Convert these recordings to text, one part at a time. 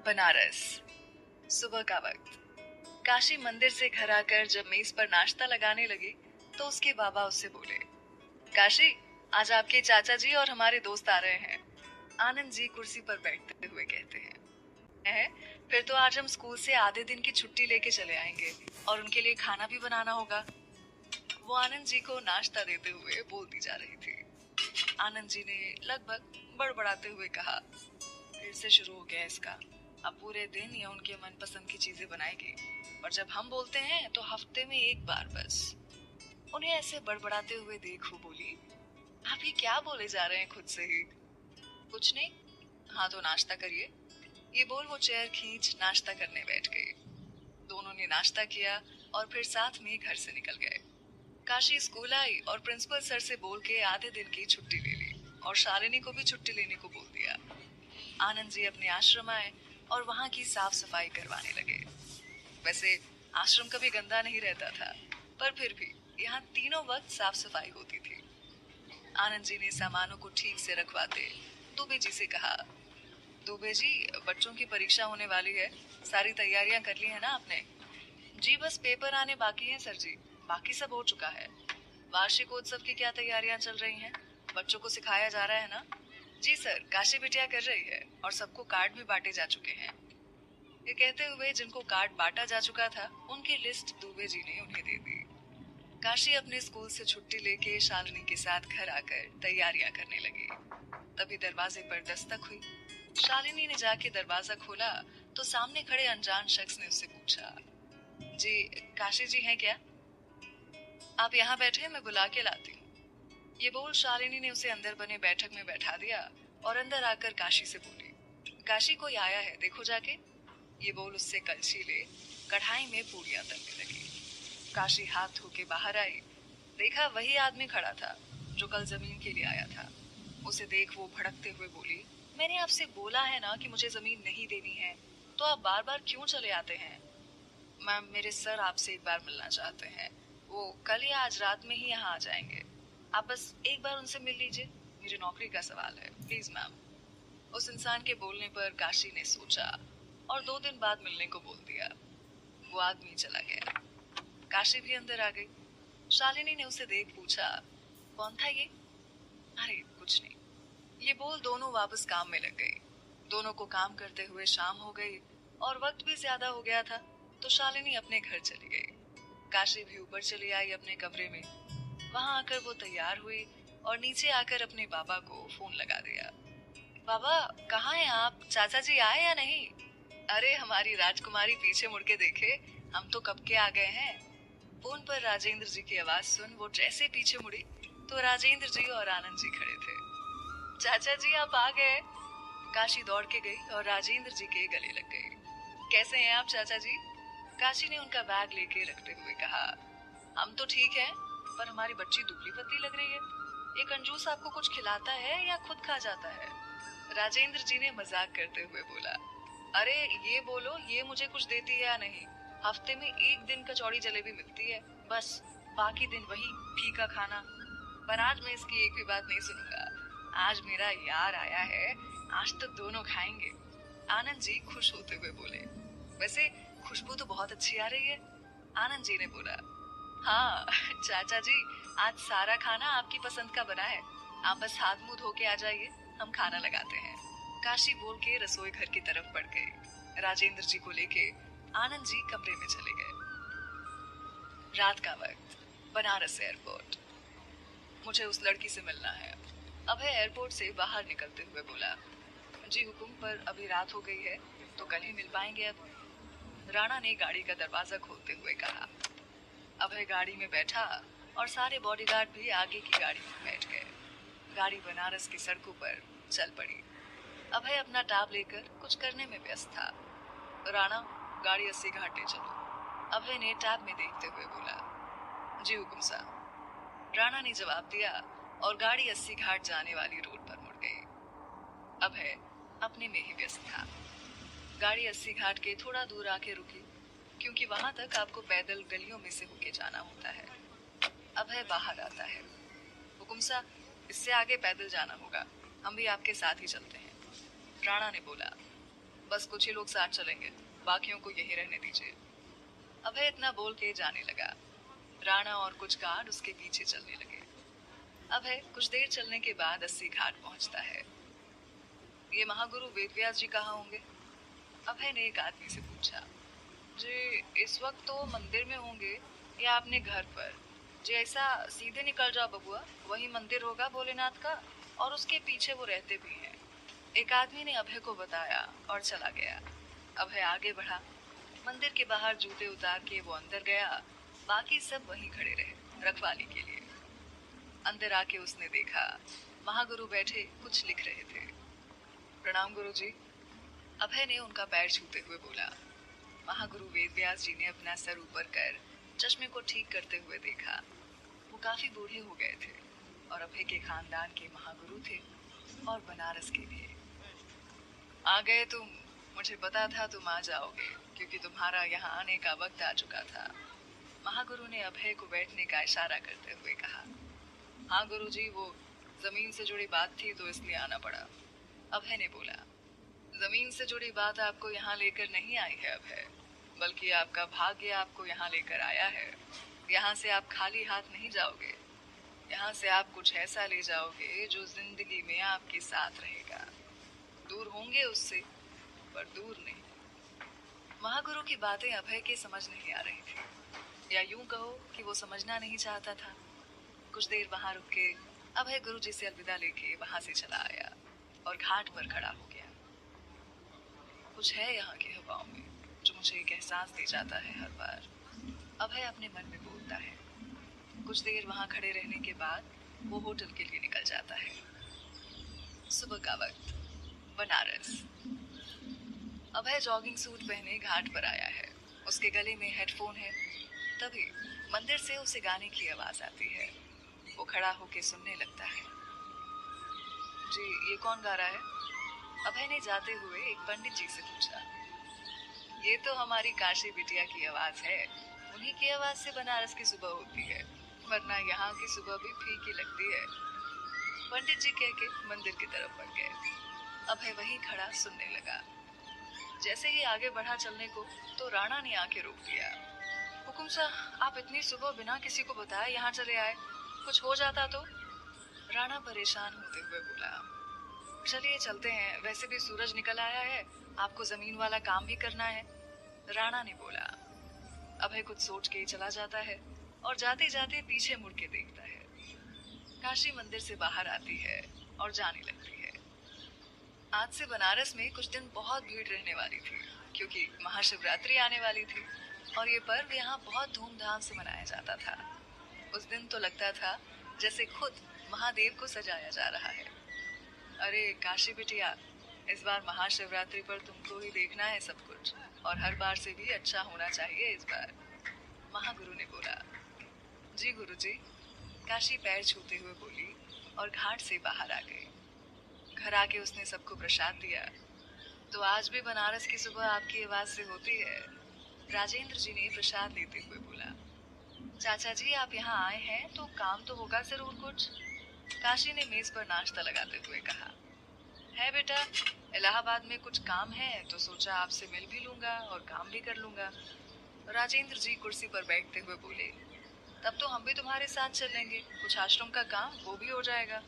बनारस। सुबह का वक्त। काशी मंदिर से घर आकर जब मेज पर नाश्ता लगाने लगी तो उसके बाबा उससे बोले, काशी, आज आपके चाचा जी और हमारे दोस्त आ रहे हैं। आनंद जी कुर्सी पर बैठते हुए कहते हैं, फिर तो आज हम स्कूल से आधे दिन की छुट्टी लेके चले आएंगे और उनके लिए खाना भी बनाना होगा। वो आनंद जी को नाश्ता देते हुए बोलती जा रही थी। आनंद जी ने लगभग बड़बड़ाते हुए कहा, फिर से शुरू हो गया इसका। अब पूरे दिन ये उनके मनपसंद की चीजें बनाएगी और जब हम बोलते हैं तो हफ्ते में एक बार बस। उन्हें ऐसे बड़बड़ाते हुए देख वो बोली, आप ये क्या बोले जा रहे हैं खुद से ही? कुछ नहीं। हाँ तो नाश्ता करिए। ये बोल वो चेयर खींच नाश्ता करने बैठ गई। दोनों ने नाश्ता किया और फिर साथ में घर से निकल गए। काशी स्कूल आई और प्रिंसिपल सर से बोल के आधे दिन की छुट्टी ले ली और शालिनी को भी छुट्टी लेने को बोल दिया। आनंद जी अपने आश्रम आए और वहाँ की साफ सफाई करवाने लगे। वैसे आश्रम कभी गंदा नहीं रहता था, पर फिर भी यहाँ तीनों वक्त साफ सफाई होती थी। आनंद जी ने सामानों को ठीक से रखवाते दुबे जी से कहा, दुबे जी, बच्चों की परीक्षा होने वाली है, सारी तैयारियां कर ली है ना आपने? जी बस पेपर आने बाकी हैं सर जी, बाकी सब हो चुका है। वार्षिकोत्सव की क्या तैयारियां चल रही हैं? बच्चों को सिखाया जा रहा है ना? जी सर, काशी बिटिया कर रही है और सबको कार्ड भी बांटे जा चुके हैं। ये कहते हुए जिनको कार्ड बांटा जा चुका था उनकी लिस्ट दुबे जी ने उन्हें दे दी। काशी अपने स्कूल से छुट्टी लेके शालिनी के साथ घर आकर तैयारियां करने लगी। तभी दरवाजे पर दस्तक हुई। शालिनी ने जाके दरवाजा खोला तो सामने खड़े अनजान शख्स ने उससे पूछा, जी काशी जी हैं क्या? आप यहाँ बैठे, मैं बुला के लाती हूँ। ये बोल शालिनी ने उसे अंदर बने बैठक में बैठा दिया और अंदर आकर काशी से बोली, काशी कोई आया है, देखो जाके। ये बोल उससे कलछी ले कढ़ाई में पूरियां तलने लगी। काशी हाथ धो के बाहर आई। देखा वही आदमी खड़ा था जो कल जमीन के लिए आया था। उसे देख वो भड़कते हुए बोली, मैंने आपसे बोला है ना कि मुझे जमीन नहीं देनी है, तो आप बार बार क्यों चले आते हैं? मैम, मेरे सर आपसे एक बार मिलना चाहते हैं। वो कल या आज रात में ही यहाँ आ जाएंगे। आप बस एक बार उनसे मिल लीजिए, मेरी नौकरी का सवाल है, प्लीज मैम। उस इंसान के बोलने पर काशी ने सोचा और 2 दिन बाद मिलने को बोल दिया। वो आदमी चला गया। काशी भी अंदर आ गई। शालिनी ने उसे देख पूछा, कौन था ये? अरे कुछ नहीं। ये बोल दोनों वापस काम में लग गई। दोनों को काम करते हुए शाम हो गई और वक्त भी ज्यादा हो गया था, तो शालिनी अपने घर चली गई। काशी भी ऊपर चली आई अपने कमरे में। वहां आकर वो तैयार हुई और नीचे आकर अपने बाबा को फोन लगा दिया। बाबा, कहाँ हैं आप? चाचा जी आए या नहीं? अरे हमारी राजकुमारी पीछे मुड़ के देखे, हम तो कब के आ गए हैं। फोन पर राजेंद्र जी की आवाज सुन वो जैसे पीछे मुड़ी तो राजेंद्र जी और आनंद जी खड़े थे। चाचा जी आप आ गए। काशी दौड़ के गई और राजेंद्र जी के गले लग गई। कैसे हैं आप चाचा जी? काशी ने उनका बैग लेके रखते हुए कहा, हम तो ठीक हैं, पर हमारी बच्ची दुबली पतली लग रही है। ये कंजूस आपको कुछ खिलाता है या खुद खा जाता है? राजेंद्र जी ने मजाक करते हुए बोला, अरे ये बोलो, ये मुझे कुछ देती है या नहीं? हफ्ते में एक दिन कचौड़ी जलेबी मिलती है, बस बाकी दिन वही फीका खाना। पर आज मैं इसकी एक भी बात नहीं सुनूंगा। आज मेरा यार आया है, आज तो दोनों खाएंगे। आनंद जी खुश होते हुए बोले, वैसे खुशबू तो बहुत अच्छी आ रही है। आनंद जी ने बोला, हाँ चाचा जी, आज सारा खाना आपकी पसंद का बना है। आप बस हाथ मुंह धो के आ जाइए, हम खाना लगाते हैं। काशी बोल के रसोई घर की तरफ बढ़ गई। राजेंद्र जी को लेके आनंद जी कमरे में चले गए। रात का वक्त। बनारस एयरपोर्ट। मुझे उस लड़की से मिलना है। अभय एयरपोर्ट से बाहर निकलते हुए बोला, जी हुकुम, पर अभी रात हो गई है तो कल ही मिल पाएंगे अब। राणा ने गाड़ी का दरवाजा खोलते हुए कहा। अभय गाड़ी में बैठा और सारे बॉडीगार्ड भी आगे की गाड़ी में बैठ गए। गाड़ी बनारस की सड़कों पर चल पड़ी। अभय अपना टैब लेकर कुछ करने में व्यस्त था। राणा, गाड़ी 80 घाटे चलो। अभय ने टैब में देखते हुए बोला, जी हुकुम साहब। राणा ने जवाब दिया और गाड़ी 80 घाट जाने वाली रोड पर मुड़ गई। अभय अपने में ही व्यस्त था। गाड़ी 80 घाट के थोड़ा दूर आके रुकी, क्योंकि वहां तक आपको पैदल गलियों में से होके जाना होता है। अभय बाहर आता है। हुकुम साहब, इससे आगे पैदल जाना होगा, हम भी आपके साथ ही चलते हैं। राणा ने बोला, बस कुछ ही लोग साथ चलेंगे, बाकियों को यही रहने दीजिए। अभय इतना बोल के जाने लगा। राणा और कुछ गार्ड उसके पीछे चलने लगे। अभय कुछ देर चलने के बाद 80 घाट पहुंचता है। ये महागुरु वेदव्यास जी कहाँ होंगे? अभय ने एक आदमी से पूछा। जी इस वक्त तो मंदिर में होंगे या अपने घर पर। जी ऐसा सीधे निकल जाओ बबुआ, वही मंदिर होगा भोलेनाथ का, और उसके पीछे वो रहते भी हैं। एक आदमी ने अभय को बताया और चला गया। अभय आगे बढ़ा। मंदिर के बाहर जूते उतार के वो अंदर गया। बाकी सब वहीं खड़े रहे रखवाली के लिए। अंदर आके उसने देखा महागुरु बैठे कुछ लिख रहे थे। प्रणाम गुरु जी, अभय ने उनका पैर छूते हुए बोला। महागुरु वेदव्यास जी ने अपना सर ऊपर कर चश्मे को ठीक करते हुए देखा। वो काफी बूढ़े हो गए थे और अभय के खानदान के महागुरु थे और बनारस के भी। आ गए तुम, मुझे पता था तुम आ जाओगे क्योंकि तुम्हारा यहाँ आने का वक्त आ चुका था। महागुरु ने अभय को बैठने का इशारा करते हुए कहा। हाँ गुरुजी, वो जमीन से जुड़ी बात थी तो इसलिए आना पड़ा। अभय ने बोला। जमीन से जुड़ी बात आपको यहाँ लेकर नहीं आई है अभय, बल्कि आपका भाग्य आपको यहाँ लेकर आया है। यहाँ से आप खाली हाथ नहीं जाओगे। यहाँ से आप कुछ ऐसा ले जाओगे जो जिंदगी में आपके साथ रहेगा। दूर होंगे उससे, पर दूर नहीं। महागुरु की बातें अभय के समझ नहीं आ रही थी, या यूं कहो कि वो समझना नहीं चाहता था। कुछ देर वहां रुक के अभय गुरु जी से अलविदा लेके वहां से चला आया और घाट पर खड़ा हो गया। कुछ है यहाँ की हवाओं में जो मुझे एक एहसास दे जाता है हर बार, अभय अपने मन में बोलता है। कुछ देर वहां खड़े रहने के बाद वो होटल के लिए निकल जाता है। सुबह का वक्त, बनारस। अभय जॉगिंग सूट पहने घाट पर आया है। उसके गले में हेडफोन है। तभी मंदिर से उसे गाने की आवाज आती है। वो खड़ा होके सुनने लगता है। जी ये कौन गा रहा है? अभय ने जाते हुए एक पंडित जी से पूछा। ये तो हमारी काशी बिटिया की आवाज है। उन्हीं की आवाज से बनारस की सुबह होती है, वरना यहाँ की सुबह भी फीकी लगती है। पंडित जी कह के मंदिर की तरफ बढ़ गए। अभय वहीं खड़ा सुनने लगा। जैसे ही आगे बढ़ा चलने को तो राणा ने आके रोक दिया। हुकुम साहब, आप इतनी सुबह बिना किसी को बताए यहाँ चले आए, कुछ हो जाता तो? राणा परेशान होते हुए बोला। चलिए चलते हैं, वैसे भी सूरज निकल आया है, आपको जमीन वाला काम भी करना है। राणा ने बोला। अभय कुछ सोच के चला जाता है और जाते जाते पीछे मुड़ के देखता है। काशी मंदिर से बाहर आती है और जाने लगती है। आज से बनारस में कुछ दिन बहुत भीड़ रहने वाली थी, क्योंकि महाशिवरात्रि आने वाली थी और ये पर्व यहाँ बहुत धूमधाम से मनाया जाता था। उस दिन तो लगता था जैसे खुद महादेव को सजाया जा रहा है। अरे काशी बिटिया, इस बार महाशिवरात्रि पर तुमको ही देखना है सब कुछ, और हर बार से भी अच्छा होना चाहिए इस बार, महागुरु ने बोला। जी गुरुजी, काशी पैर छूते हुए बोली और घाट से बाहर आ गई। घर आके उसने सबको प्रसाद दिया। तो आज भी बनारस की सुबह आपकी आवाज से होती है, राजेंद्र जी ने प्रसाद लेते हुए बोला। चाचा जी आप यहाँ आए हैं तो काम तो होगा जरूर कुछ, काशी ने मेज पर नाश्ता लगाते हुए कहा। है बेटा, इलाहाबाद में कुछ काम है तो सोचा आपसे मिल भी लूंगा और काम भी कर लूंगा, राजेंद्र जी कुर्सी पर बैठते हुए बोले। तब तो हम भी तुम्हारे साथ चलेंगे, कुछ आश्रम का काम वो भी हो जाएगा,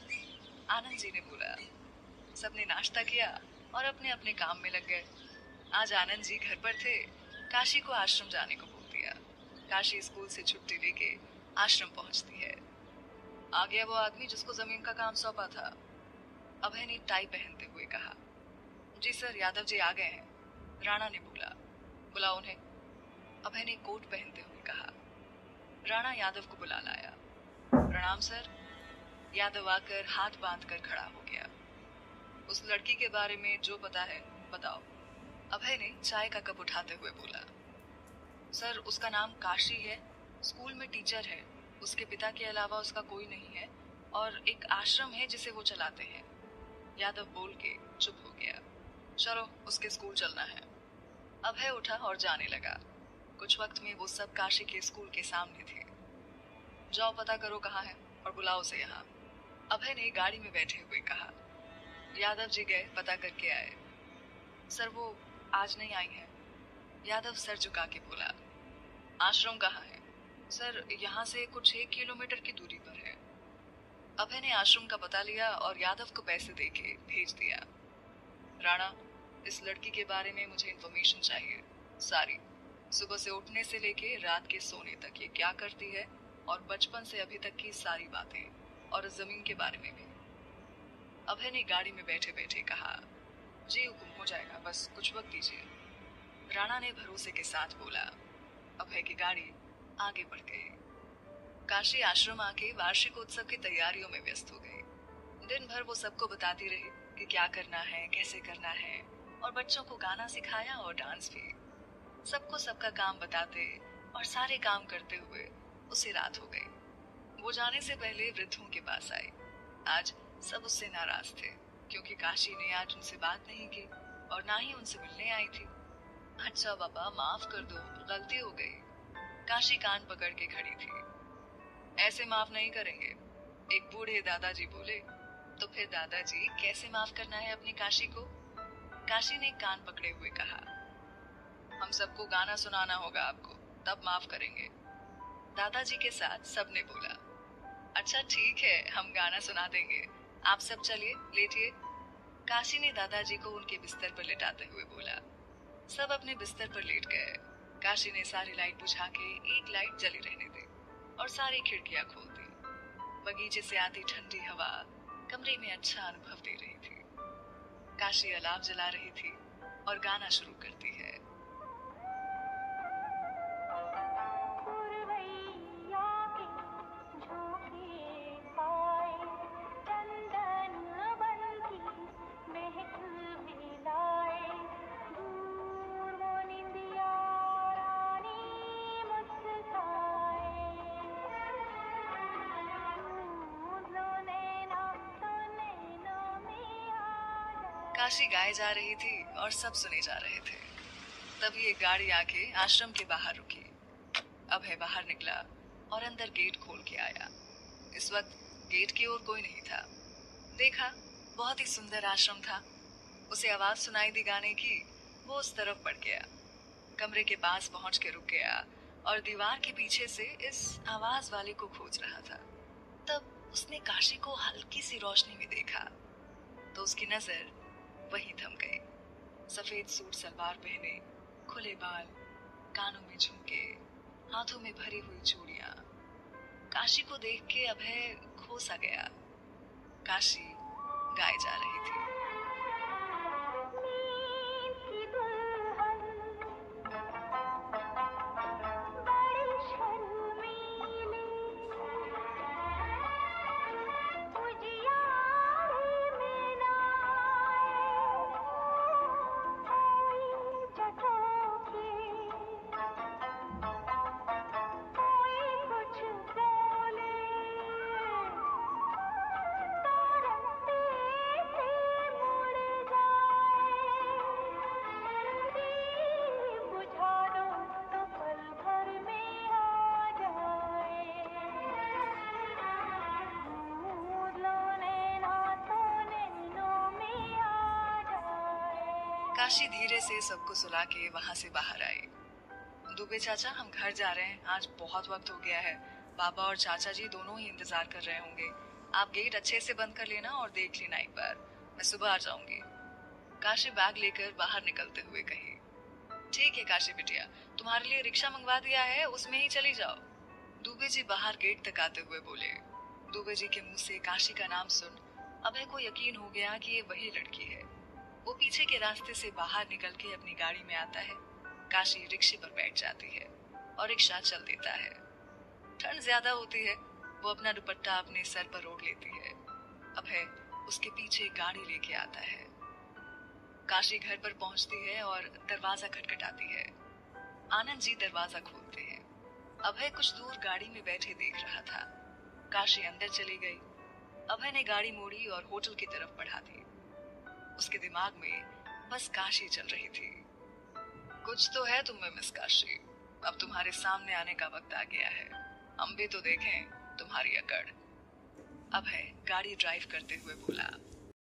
आनंद जी ने बोला। सबने नाश्ता किया और अपने अपने काम में लग गए। आज आनंद जी घर पर थे, काशी को आश्रम जाने को बोल दिया। काशी स्कूल से छुट्टी लेके आश्रम पहुंचती है। आ गया वो आदमी जिसको जमीन का काम सौंपा था, अभय ने टाई पहनते हुए कहा। जी सर, यादव जी आ गए हैं, राणा ने बोला। बुलाओ उन्हें, अभय ने कोट पहनते हुए कहा। राणा यादव को बुला लाया। प्रणाम सर। यादव आकर हाथ बांध कर खड़ा हो गया। उस लड़की के बारे में जो पता है बताओ, अभय ने चाय का कप उठाते हुए बोला। सर उसका नाम काशी है, स्कूल में टीचर है, उसके पिता के अलावा उसका कोई नहीं है, और एक आश्रम है जिसे वो चलाते हैं, यादव बोल के चुप हो गया। चलो उसके स्कूल चलना है। अभय उठा और जाने लगा। कुछ वक्त में वो सब काशी के स्कूल के सामने थे। जाओ पता करो कहाँ है और बुलाओ उसे यहाँ, अभय ने गाड़ी में बैठे हुए कहा। यादव जी गए, पता करके आए। सर वो आज नहीं आई हैं। यादव सर झुका के बोला। आश्रम कहाँ है? सर यहाँ से कुछ 1 किलोमीटर की दूरी पर है। अभय ने आश्रम का पता लिया और यादव को पैसे देके भेज दिया। राणा, इस लड़की के बारे में मुझे इन्फॉर्मेशन चाहिए, सारी। सुबह से उठने से लेके रात के सोने तक ये क्या करती है और बचपन से अभी तक की सारी बातें, और इस जमीन के बारे में भी। अभय ने गाड़ी में बैठे बैठे कहा। जी हुकुम, हो जाएगा, बस कुछ वक्त दीजिए। राणा ने भरोसे के साथ बोला। अभय की गाड़ी आगे बढ़ गई। काशी आश्रम आके वार्षिक उत्सव की तैयारियों में व्यस्त हो गई। दिन भर वो सबको बताती रही कि क्या करना है, कैसे करना है, और बच्चों को गाना सिखाया और डांस भी। सबको सबका काम बताते और सारे काम करते हुए उसे रात हो गई। वो जाने से पहले वृद्धों के पास आई। आज सब उससे नाराज थे क्योंकि काशी ने आज उनसे बात नहीं की और ना ही उनसे मिलने आई थी। अच्छा बाबा, माफ कर दो, गलती हो गई। काशी कान पकड़ के खड़ी थी। ऐसे माफ नहीं करेंगे, एक बूढ़े दादाजी बोले। तो फिर दादाजी, कैसे माफ करना है अपनी काशी को? काशी ने कान पकड़े हुए कहा। हम सबको गाना सुनाना होगा आपको, तब माफ करेंगे। दादाजी के साथ सबने बोला। अच्छा ठीक है, हम गाना सुना देंगे, आप सब चलिए, लेटिए। काशी ने दादाजी को उनके बिस्तर पर लेटाते हुए बोला। सब अपने बिस्तर पर लेट गए। काशी ने सारी लाइट बुझा के एक लाइट जली रहने दी और सारी खिड़कियां खोल दी। बगीचे से आती ठंडी हवा कमरे में अच्छा अनुभव दे रही थी। काशी अलाव जला रही थी और गाना शुरू करती है। काशी गाए जा रही थी और सब सुने जा रहे थे। तभी एक गाड़ी आके आश्रम के बाहर रुकी। अभय बाहर निकला और अंदर गेट खोल के आया। इस वक्त गेट की ओर कोई नहीं था। देखा, बहुत ही सुंदर आश्रम था। उसे आवाज सुनाई दी गाने की। वो उस तरफ बढ़ गया, कमरे के पास पहुंच के रुक गया और दीवार के पीछे से इस आवाज वाले को खोज रहा था। तब उसने काशी को हल्की सी रोशनी में देखा तो उसकी नजर वहीं थम गई। सफेद सूट सलवार पहने, खुले बाल, कानों में झुमके, हाथों में भरी हुई चूड़ियां। काशी को देख के अभय खो सा गया। काशी गाए जा रही थी। काशी धीरे से सबको सुला के वहां से बाहर आई। दुबे चाचा, हम घर जा रहे हैं, आज बहुत वक्त हो गया है। बाबा और चाचा जी दोनों ही इंतजार कर रहे होंगे। आप गेट अच्छे से बंद कर लेना और देख लेना एक बार। मैं सुबह आ जाऊंगी। काशी बैग लेकर बाहर निकलते हुए कही। ठीक है काशी बिटिया, तुम्हारे लिए रिक्शा मंगवा दिया है, उसमें ही चली जाओ। दुबे जी बाहर गेट तक आते हुए बोले। दुबे जी के मुंह से काशी का नाम सुन अभय को यकीन हो गया कि ये वही लड़की है। वो पीछे के रास्ते से बाहर निकल के अपनी गाड़ी में आता है। काशी रिक्शे पर बैठ जाती है और रिक्शा चल देता है। ठंड ज्यादा होती है। वो अपना दुपट्टा अपने सर पर ओढ़ लेती है। अभय उसके पीछे गाड़ी लेके आता है। काशी घर पर पहुंचती है और दरवाजा खटखटाती है। आनंद जी दरवाजा खोलते हैं। अभय कुछ दूर गाड़ी में बैठे देख रहा था। काशी अंदर चली गई। अभय ने गाड़ी मोड़ी और होटल की तरफ बढ़ा दी। उसके दिमाग में बस काशी चल रही थी। कुछ तो है तुम में मिस काशी, अब तुम्हारे सामने आने का वक्त आ गया है। हम भी तो देखें तुम्हारी अकड़। अभय गाड़ी ड्राइव करते हुए बोला।